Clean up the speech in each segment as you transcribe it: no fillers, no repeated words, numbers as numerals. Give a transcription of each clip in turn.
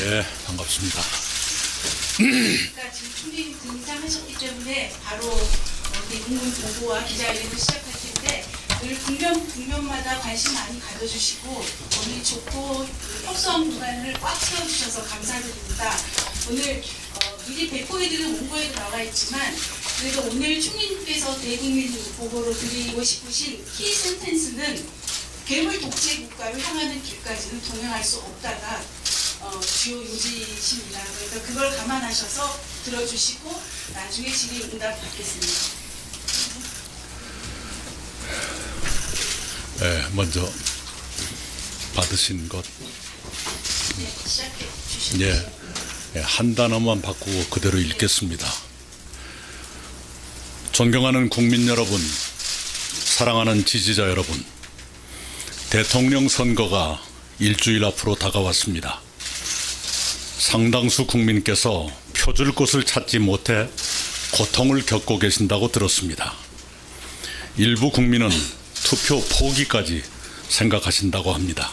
예, 반갑습니다. 그러니까 지금 총리님 등장하셨기 때문에 바로 인문 보고와 기자회견을 시작할 텐데 늘 국면마다 관심 많이 가져주시고 오늘 좋고 협소한 공간을 꽉 채워주셔서 감사드립니다. 오늘 미리 배포해드린 원고에도 나와 있지만 그래도 오늘 총리님께서 대국민 보고로 드리고 싶으신 키 센텐스는 괴물 독재 국가를 향하는 길까지는 동행할 수 없다가 주요 요지십니다. 그래서 그걸 감안하셔서 들어주시고 나중에 질의응답 받겠습니다. 예, 먼저 받으신 것, 네, 시작해 주시죠. 예, 한 단어만 바꾸고 그대로 읽겠습니다. 존경하는 국민 여러분, 사랑하는 지지자 여러분, 대통령 선거가 일주일 앞으로 다가왔습니다. 상당수 국민께서 표줄 곳을 찾지 못해 고통을 겪고 계신다고 들었습니다. 일부 국민은 투표 포기까지 생각하신다고 합니다.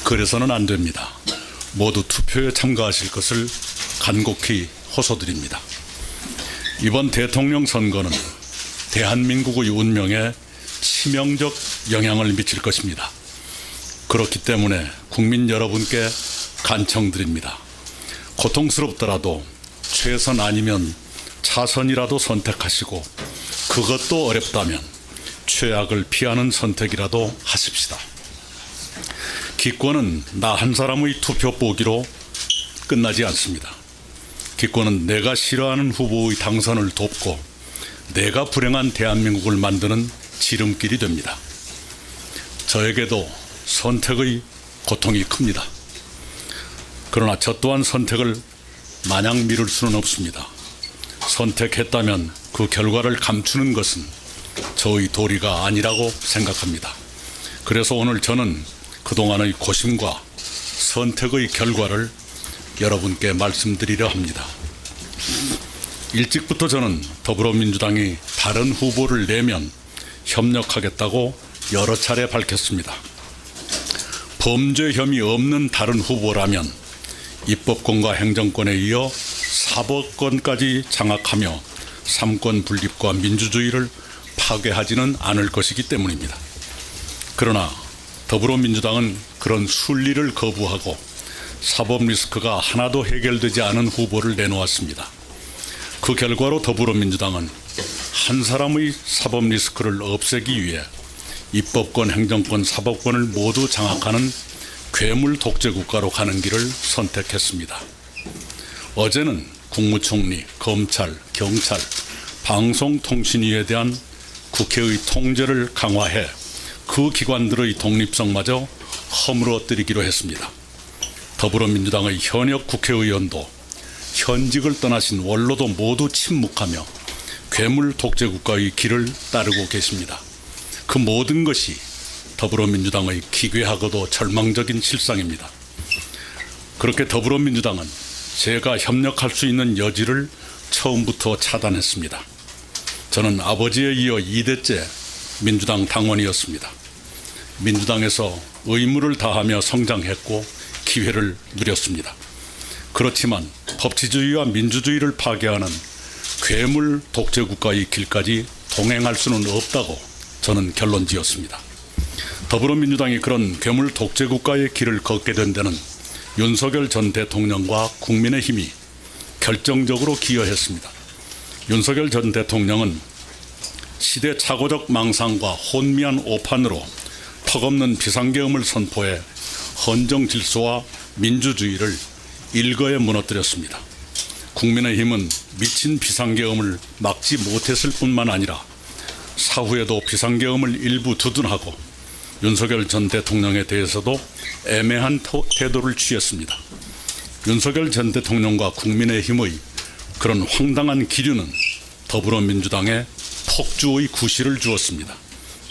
그래서는 안 됩니다. 모두 투표에 참가하실 것을 간곡히 호소드립니다. 이번 대통령 선거는 대한민국의 운명에 치명적 영향을 미칠 것입니다. 그렇기 때문에 국민 여러분께 간청드립니다. 고통스럽더라도 최선 아니면 차선이라도 선택하시고 그것도 어렵다면 최악을 피하는 선택이라도 하십시다. 기권은 나 한 사람의 투표 포기로 끝나지 않습니다. 기권은 내가 싫어하는 후보의 당선을 돕고 내가 불행한 대한민국을 만드는 지름길이 됩니다. 저에게도 선택의 고통이 큽니다. 그러나 저 또한 선택을 마냥 미룰 수는 없습니다. 선택했다면 그 결과를 감추는 것은 저의 도리가 아니라고 생각합니다. 그래서 오늘 저는 그동안의 고심과 선택의 결과를 여러분께 말씀드리려 합니다. 일찍부터 저는 더불어민주당이 다른 후보를 내면 협력하겠다고 여러 차례 밝혔습니다. 범죄 혐의 없는 다른 후보라면 입법권과 행정권에 이어 사법권까지 장악하며 삼권 분립과 민주주의를 파괴하지는 않을 것이기 때문입니다. 그러나 더불어민주당은 그런 순리를 거부하고 사법 리스크가 하나도 해결되지 않은 후보를 내놓았습니다. 그 결과로 더불어민주당은 한 사람의 사법 리스크를 없애기 위해 입법권, 행정권, 사법권을 모두 장악하는 괴물 독재 국가로 가는 길을 선택했습니다. 어제는 국무총리, 검찰, 경찰, 방송통신위에 대한 국회의 통제를 강화해 그 기관들의 독립성마저 허물어뜨리기로 했습니다. 더불어민주당의 현역 국회의원도 현직을 떠나신 원로도 모두 침묵하며 괴물 독재 국가의 길을 따르고 계십니다. 그 모든 것이 더불어민주당의 기괴하고도 절망적인 실상입니다. 그렇게 더불어민주당은 제가 협력할 수 있는 여지를 처음부터 차단했습니다. 저는 아버지에 이어 2대째 민주당 당원이었습니다. 민주당에서 의무를 다하며 성장했고 기회를 누렸습니다. 그렇지만 법치주의와 민주주의를 파괴하는 괴물 독재 국가의 길까지 동행할 수는 없다고 저는 결론지었습니다. 더불어민주당이 그런 괴물 독재 국가의 길을 걷게 된 데는 윤석열 전 대통령과 국민의힘이 결정적으로 기여했습니다. 윤석열 전 대통령은 시대착오적 망상과 혼미한 오판으로 턱없는 비상계엄을 선포해 헌정 질서와 민주주의를 일거에 무너뜨렸습니다. 국민의힘은 미친 비상계엄을 막지 못했을 뿐만 아니라 사후에도 비상계엄을 일부 두둔하고 윤석열 전 대통령에 대해서도 애매한 태도를 취했습니다. 윤석열 전 대통령과 국민의힘의 그런 황당한 기류는 더불어민주당에 폭주의 구실을 주었습니다.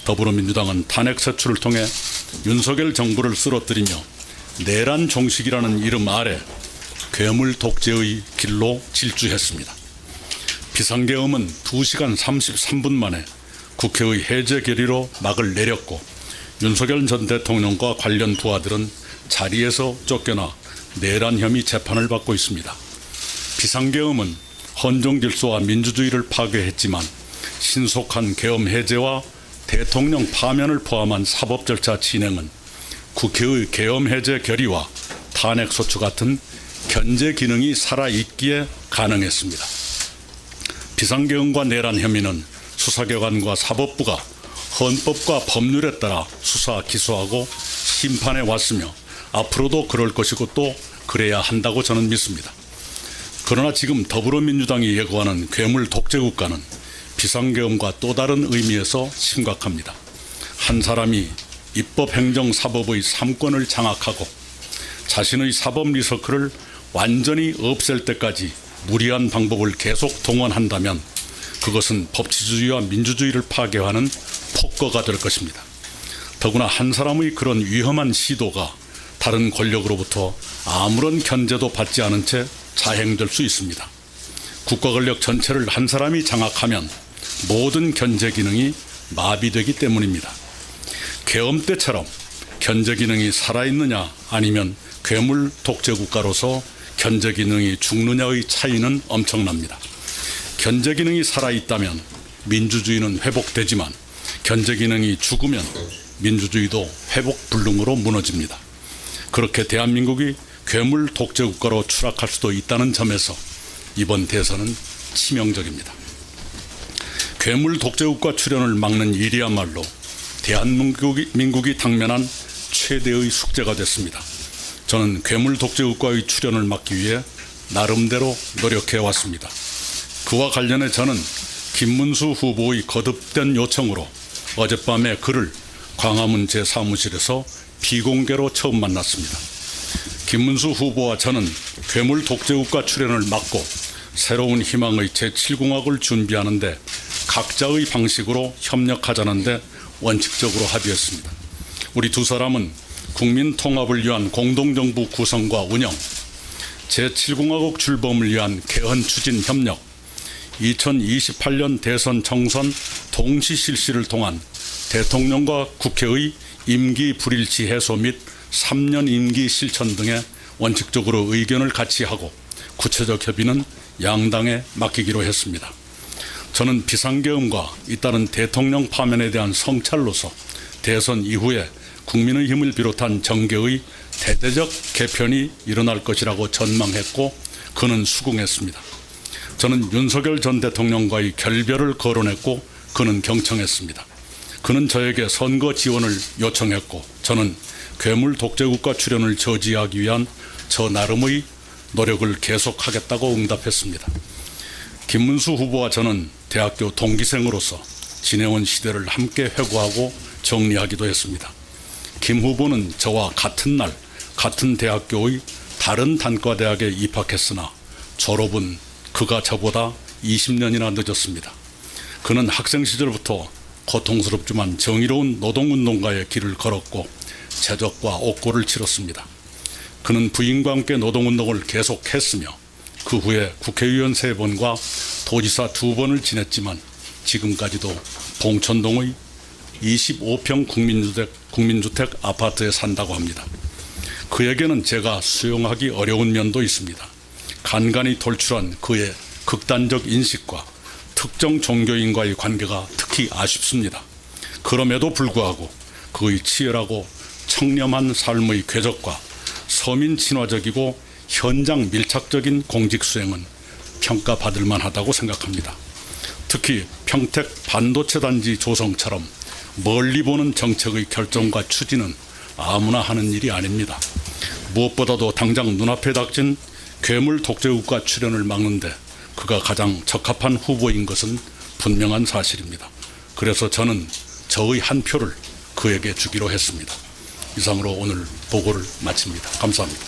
더불어민주당은 탄핵 소추를 통해 윤석열 정부를 쓰러뜨리며 내란 종식이라는 이름 아래 괴물 독재의 길로 질주했습니다. 비상계엄은 2시간 33분 만에 국회의 해제 결의로 막을 내렸고 윤석열 전 대통령과 관련 부하들은 자리에서 쫓겨나 내란 혐의 재판을 받고 있습니다. 비상계엄은 헌정질서와 민주주의를 파괴했지만 신속한 계엄 해제와 대통령 파면을 포함한 사법 절차 진행은 국회의 계엄 해제 결의와 탄핵소추 같은 견제 기능이 살아있기에 가능했습니다. 비상계엄과 내란 혐의는 수사기관과 사법부가 헌법과 법률에 따라 수사, 기소하고 심판해 왔으며 앞으로도 그럴 것이고 또 그래야 한다고 저는 믿습니다. 그러나 지금 더불어민주당이 예고하는 괴물 독재국가는 비상계엄과 또 다른 의미에서 심각합니다. 한 사람이 입법, 행정, 사법의 3권을 장악하고 자신의 사법 리서클을 완전히 없앨 때까지 무리한 방법을 계속 동원한다면 그것은 법치주의와 민주주의를 파괴하는 폭거가 될 것입니다. 더구나 한 사람의 그런 위험한 시도가 다른 권력으로부터 아무런 견제도 받지 않은 채 자행될 수 있습니다. 국가 권력 전체를 한 사람이 장악하면 모든 견제 기능이 마비되기 때문입니다. 계엄 때처럼 견제 기능이 살아있느냐 아니면 괴물 독재 국가로서 견제 기능이 죽느냐의 차이는 엄청납니다. 견제 기능이 살아있다면 민주주의는 회복되지만 견제 기능이 죽으면 민주주의도 회복 불능으로 무너집니다. 그렇게 대한민국이 괴물 독재 국가로 추락할 수도 있다는 점에서 이번 대선은 치명적입니다. 괴물 독재 국가 출현을 막는 일이야말로 대한민국이 당면한 최대의 숙제가 됐습니다. 저는 괴물 독재 국가의 출현을 막기 위해 나름대로 노력해 왔습니다. 그와 관련해 저는 김문수 후보의 거듭된 요청으로 어젯밤에 그를 광화문 제 사무실에서 비공개로 처음 만났습니다. 김문수 후보와 저는 괴물 독재국가 출현을 막고 새로운 희망의 제7공화국을 준비하는데 각자의 방식으로 협력하자는데 원칙적으로 합의했습니다. 우리 두 사람은 국민 통합을 위한 공동정부 구성과 운영, 제7공화국 출범을 위한 개헌 추진 협력, 2028년 대선 총선 동시 실시를 통한 대통령과 국회의 임기 불일치 해소 및 3년 임기 실천 등에 원칙적으로 의견을 같이 하고 구체적 협의는 양당에 맡기기로 했습니다. 저는 비상계엄과 잇따른 대통령 파면에 대한 성찰로서 대선 이후에 국민의힘을 비롯한 정계의 대대적 개편이 일어날 것이라고 전망했고 그는 수긍했습니다. 저는 윤석열 전 대통령과의 결별을 거론했고 그는 경청했습니다. 그는 저에게 선거 지원을 요청했고 저는 괴물 독재국가 출현을 저지하기 위한 저 나름의 노력을 계속하겠다고 응답했습니다. 김문수 후보와 저는 대학교 동기생으로서 지내온 시대를 함께 회고하고 정리하기도 했습니다. 김 후보는 저와 같은 날 같은 대학교의 다른 단과대학에 입학했으나 졸업은 그가 저보다 20년이나 늦었습니다. 그는 학생 시절부터 고통스럽지만 정의로운 노동운동가의 길을 걸었고 제적과 옥고를 치렀습니다. 그는 부인과 함께 노동운동을 계속했으며 그 후에 국회의원 3번과 도지사 2번을 지냈지만 지금까지도 봉천동의 25평 국민주택 아파트에 산다고 합니다. 그에게는 제가 수용하기 어려운 면도 있습니다. 간간히 돌출한 그의 극단적 인식과 특정 종교인과의 관계가 특히 아쉽습니다. 그럼에도 불구하고 그의 치열하고 청렴한 삶의 궤적과 서민 친화적이고 현장 밀착적인 공직 수행은 평가받을 만하다고 생각합니다. 특히 평택 반도체 단지 조성처럼 멀리 보는 정책의 결정과 추진은 아무나 하는 일이 아닙니다. 무엇보다도 당장 눈앞에 닥친 괴물 독재국가 출현을 막는데 그가 가장 적합한 후보인 것은 분명한 사실입니다. 그래서 저는 저의 한 표를 그에게 주기로 했습니다. 이상으로 오늘 보고를 마칩니다. 감사합니다.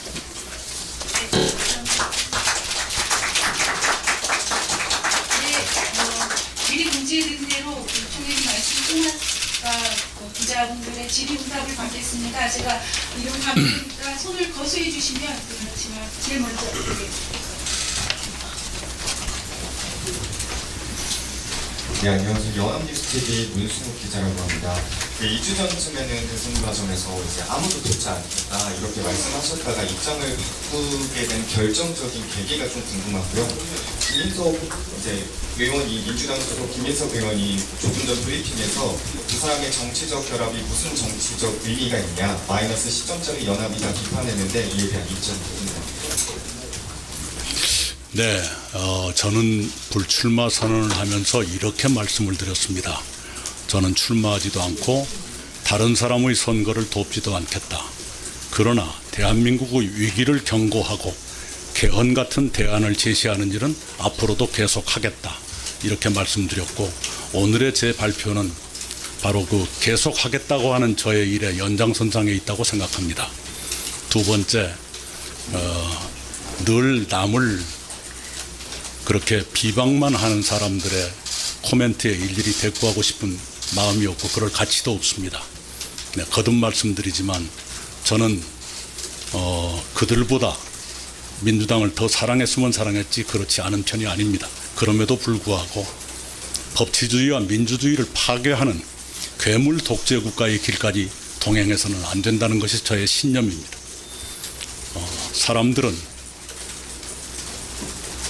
미리 공지해드린 대로 총회의 말씀 끝났다 기자분들의 질의응답을 받겠습니다. 제가 이름 가면이니까 손을 거수해 주시면 그렇지만 제일 먼저 드리겠습니다. 네, 안녕하세요. 연합뉴스TV 문승욱 기자라고 합니다. 네, 2주 전쯤에는 대선 과정에서 이제 아무도 듣지 않겠다 이렇게 말씀하셨다가 입장을 바꾸게 된 결정적인 계기가 좀 궁금하고요. 김인석 이제 의원이 민주당 소속 김인석 의원이 조금 전 브리핑에서 두 사람의 정치적 결합이 무슨 정치적 의미가 있냐 마이너스 시점짜리 연합이다 비판했는데 이에 대한 입장 부탁드립니다. 네, 저는 불출마 선언을 하면서 이렇게 말씀을 드렸습니다. 저는 출마하지도 않고 다른 사람의 선거를 돕지도 않겠다. 그러나 대한민국의 위기를 경고하고 개헌 같은 대안을 제시하는 일은 앞으로도 계속하겠다. 이렇게 말씀드렸고 오늘의 제 발표는 바로 그 계속하겠다고 하는 저의 일의 연장선상에 있다고 생각합니다. 두 번째, 늘 남을 그렇게 비방만 하는 사람들의 코멘트에 일일이 대꾸하고 싶은 마음이 없고 그럴 가치도 없습니다. 네, 거듭 말씀드리지만 저는 그들보다 민주당을 더 사랑했으면 사랑했지 그렇지 않은 편이 아닙니다. 그럼에도 불구하고 법치주의와 민주주의를 파괴하는 괴물 독재 국가의 길까지 동행해서는 안 된다는 것이 저의 신념입니다. 사람들은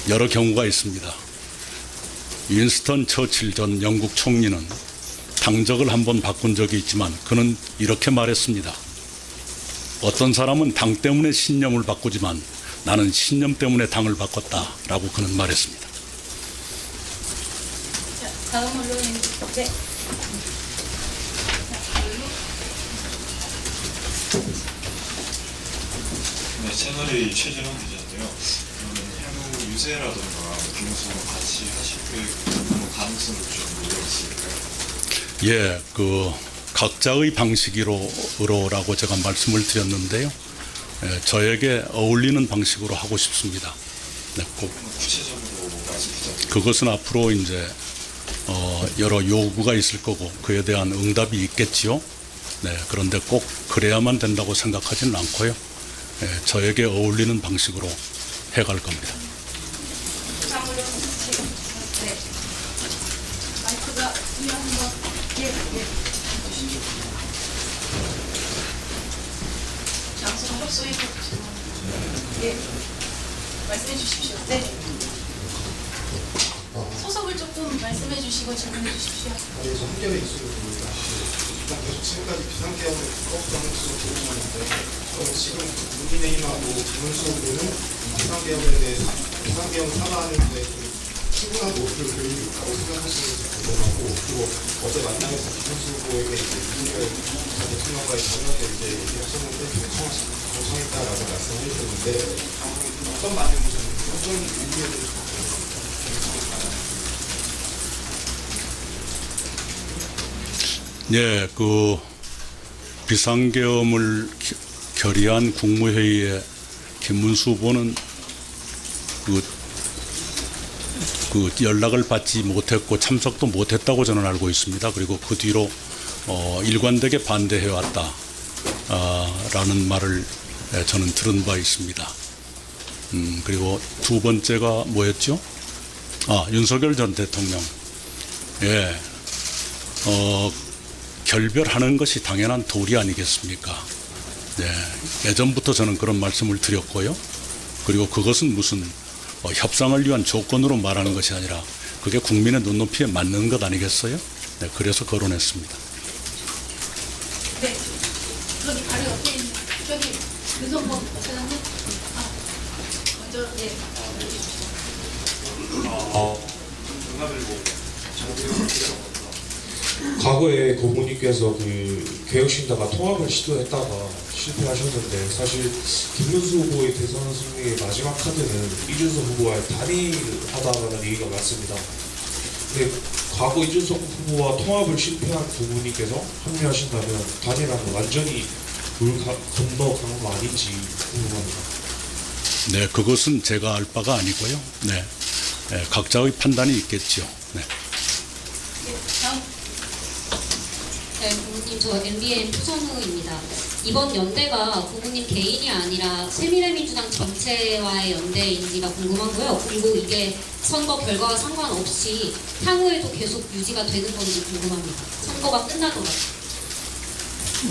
여러 경우가 있습니다. 윈스턴 처칠 전 영국 총리는 당적을 한번 바꾼 적이 있지만 그는 이렇게 말했습니다. 어떤 사람은 당 때문에 신념을 바꾸지만 나는 신념 때문에 당을 바꿨다라고 그는 말했습니다. 자, 다음 언론인 네. 네, 채널A 최진원 기자인데요. 그러면 향후 유세라든가 김우성을 같이 하실 그 가능성을 좀 물어봤을까요? 예, 각자의 방식으로라고 제가 말씀을 드렸는데요. 저에게 어울리는 방식으로 하고 싶습니다. 네, 꼭 구체적으로 말씀 부탁드립니다. 그것은 앞으로 이제 여러 요구가 있을 거고 그에 대한 응답이 있겠지요. 네, 그런데 꼭 그래야만 된다고 생각하지는 않고요. 저에게 어울리는 방식으로 해갈 겁니다. 다음 언론인 네. 마이크가 한번 예. 장소는 협소해 예. 말씀해 주십시오. 네. 소속을 조금 말씀해 주시고 질문해 주십시오. 그래서 한겨레 이슈를 보니까 계속 지금까지 비상계엄을 거부하는 것으로 보고있는데 지금 국민의힘하고 김문수 후보는 비상계엄에 대해 비상계엄 사과하는데 좀 충분한 노력을 보인다고 생각하시는지 궁금하고 그리고 어제 만남에서 김문수 후보에게 윤석열 대통령과의 전역에 얘기하셨는데 경청했다라고 말씀을 해주셨는데 어떤 반응이셨는지 어떤 의미에 대해서 예, 비상계엄을 결의한 국무회의에 김문수 후보는 연락을 받지 못했고 참석도 못했다고 저는 알고 있습니다. 그리고 그 뒤로 일관되게 반대해왔다 라는 말을 저는 들은 바 있습니다. 그리고 두 번째가 뭐였죠? 윤석열 전 대통령. 예, 결별하는 것이 당연한 도리 아니겠습니까? 네, 예전부터 저는 그런 말씀을 드렸고요. 그리고 그것은 무슨 협상을 위한 조건으로 말하는 것이 아니라 그게 국민의 눈높이에 맞는 것 아니겠어요? 네, 그래서 거론했습니다. 네. 저기 바로 옆에 있는 저기 윤성범 사장님. 먼저 예. 과거에 고모님께서 개혁신당과 통합을 시도했다가 실패하셨는데 사실 김문수 후보의 대선 승리의 마지막 카드는 이준석 후보와의 단일하다라는 얘기가 많습니다. 근데 과거 이준석 후보와 통합을 실패한 고모님께서 합류하신다면 단일화는 완전히 물 건너간 거 아닌지 궁금합니다. 네, 그것은 제가 알 바가 아니고요. 네, 각자의 판단이 있겠죠. 네. 다음. 네, 부모님 저 MBN 표선우입니다. 이번 연대가 고모님 개인이 아니라 새미래민주당 전체와의 연대인지가 궁금하고요. 그리고 이게 선거 결과와 상관없이 향후에도 계속 유지가 되는 건지 궁금합니다. 선거가 끝나더라도.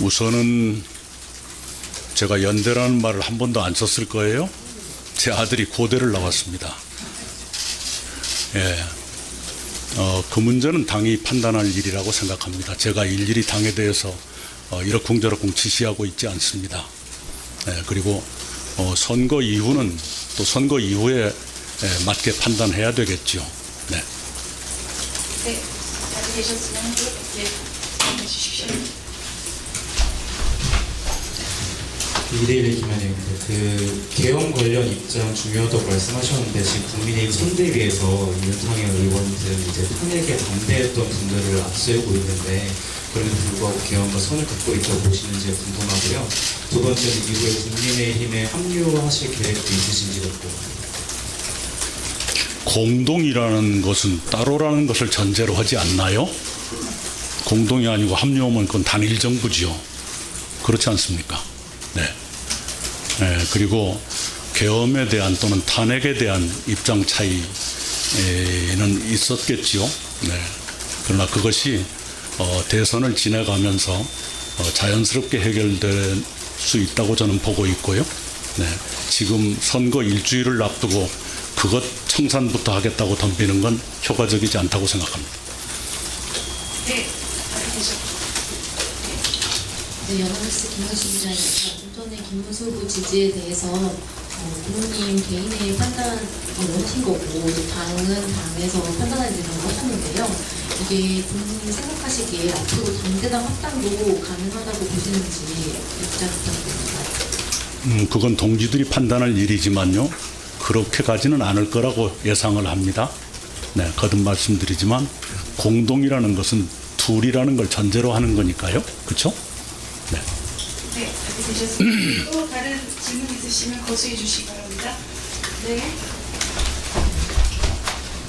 우선은 제가 연대라는 말을 한 번도 안 썼을 거예요. 제 아들이 고대를 나왔습니다. 예. 그 문제는 당이 판단할 일이라고 생각합니다. 제가 일일이 당에 대해서 이러쿵저러쿵 지시하고 있지 않습니다. 예, 그리고 선거 이후는 또 선거 이후에 맞게 판단해야 되겠죠. 네. 네, 다들 계셨으면 예, 주십시오. 이대일의 김현영입니다. 그 개헌 관련 입장 중요하다고 말씀하셨는데 지금 국민의힘 선대위에서 윤상현 의원 등 이제 탄핵에 반대했던 분들을 앞세우고 있는데 그럼에도 불구하고 개헌과 선을 긋고 있다고 보시는지 궁금하고요. 두 번째는 이후에 국민의힘에 합류하실 계획도 있으신지도 궁금합니다. 공동이라는 것은 따로라는 것을 전제로 하지 않나요? 공동이 아니고 합류하면 그건 단일 정부지요. 그렇지 않습니까? 네. 네. 그리고 계엄에 대한 또는 탄핵에 대한 입장 차이는 있었겠지요. 네. 그러나 그것이 대선을 지나가면서 자연스럽게 해결될 수 있다고 저는 보고 있고요. 네. 지금 선거 일주일을 앞두고 그것 청산부터 하겠다고 덤비는 건 효과적이지 않다고 생각합니다. 네, 다들 계셨고. 네, 연합뉴스 김현수 기자입니다. 인터넷 김문수 후보 지지에 대해서 부모님 개인의 판단을 하신 거고 또 당은 당에서 판단할 일이라고 하셨는데요. 이게 부모님이 생각하시기에 앞으로 당대당 합당도 가능하다고 보시는지 입장 부탁드립니다. 그건 동지들이 판단할 일이지만요. 그렇게 가지는 않을 거라고 예상을 합니다. 네, 거듭 말씀드리지만 공동이라는 것은 둘이라는 걸 전제로 하는 거니까요. 그렇죠? 네. 네, 다들 계셨습니다. 또 다른 질문 있으시면 거수해 주시기 바랍니다. 네.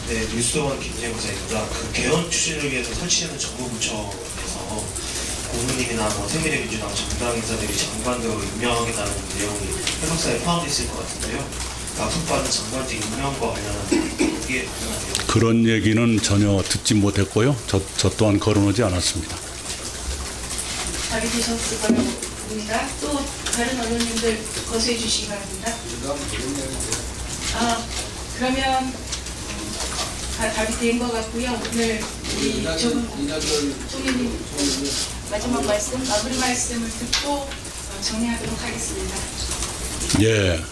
네, 뉴스원 김재무사입니다. 그 개헌 추진을 위해서 설치하는 정부부처에서 국민의힘이나 새미래민주당 정당 인사들이 장관으로 임명하겠다는 내용이 해석사에 포함되어 있을 것 같은데요. 납득받은 장관직 임명과 관련한 이게 그런 얘기는 전혀 듣지 못했고요. 저 또한 거론하지 않았습니다. 답이 되셨을 거라고 봅니다. 또 다른 언론님들 거수해 주시기 바랍니다. 그러면 다 답이 된 것 같고요. 오늘 우리 총리님 마지막 말씀, 마무리 말씀을 듣고 정리하도록 하겠습니다. 예.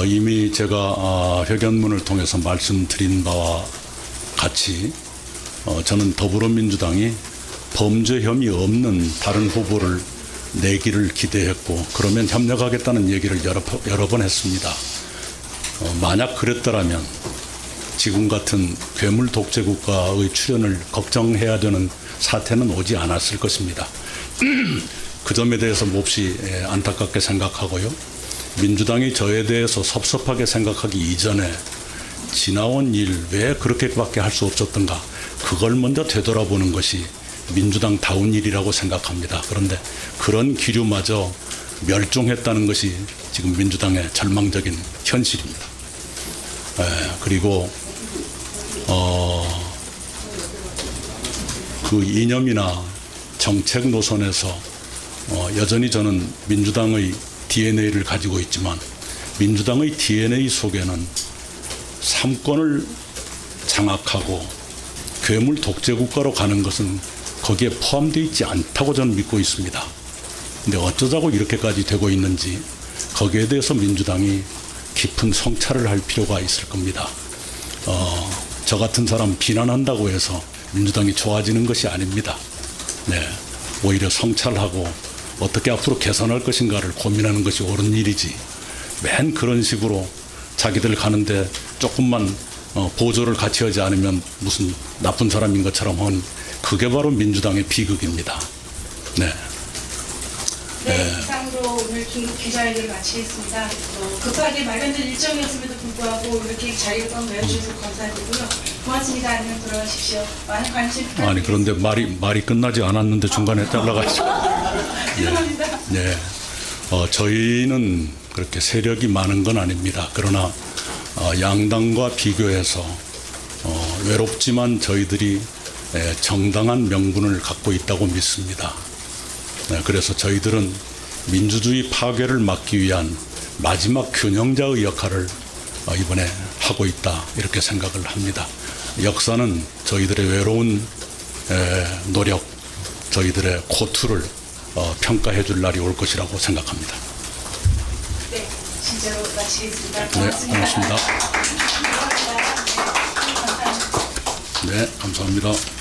이미 제가 회견문을 통해서 말씀드린 바와 같이 저는 더불어민주당이 범죄 혐의 없는 다른 후보를 내기를 기대했고 그러면 협력하겠다는 얘기를 여러 번 했습니다. 만약 그랬더라면 지금 같은 괴물 독재 국가의 출현을 걱정해야 되는 사태는 오지 않았을 것입니다. 그 점에 대해서 몹시 안타깝게 생각하고요. 민주당이 저에 대해서 섭섭하게 생각하기 이전에 지나온 일 왜 그렇게밖에 할 수 없었던가 그걸 먼저 되돌아보는 것이 민주당다운 일이라고 생각합니다. 그런데 그런 기류마저 멸종했다는 것이 지금 민주당의 절망적인 현실입니다. 그리고 그 이념이나 정책 노선에서 여전히 저는 민주당의 DNA를 가지고 있지만 민주당의 DNA 속에는 삼권을 장악하고 괴물 독재 국가로 가는 것은 거기에 포함되어 있지 않다고 저는 믿고 있습니다. 근데 어쩌자고 이렇게까지 되고 있는지 거기에 대해서 민주당이 깊은 성찰을 할 필요가 있을 겁니다. 저 같은 사람 비난한다고 해서 민주당이 좋아지는 것이 아닙니다. 네, 오히려 성찰하고 어떻게 앞으로 개선할 것인가를 고민하는 것이 옳은 일이지 맨 그런 식으로 자기들 가는데 조금만 보조를 같이 하지 않으면 무슨 나쁜 사람인 것처럼 하는 그게 바로 민주당의 비극입니다. 네. 네, 이상으로 오늘 긴급 기자회견을 마치겠습니다. 급하게 마련된 일정이었음에도 불구하고 이렇게 자리를 내주셔서 감사드리고요. 고맙습니다. 안녕 돌아가십시오. 많은 관심 부탁드리겠습니다. 아니 그런데 말이 끝나지 않았는데 중간에 잘라가지고 죄송합니다. 네. 저희는 그렇게 세력이 많은 건 아닙니다. 그러나 양당과 비교해서 외롭지만 저희들이 정당한 명분을 갖고 있다고 믿습니다. 네, 그래서 저희들은 민주주의 파괴를 막기 위한 마지막 균형자의 역할을 이번에 하고 있다 이렇게 생각을 합니다. 역사는 저희들의 외로운 노력, 저희들의 고투를 평가해 줄 날이 올 것이라고 생각합니다. 네, 진짜로 마치겠습니다. 네, 고맙습니다. 고맙습니다. 감사합니다. 네, 감사합니다.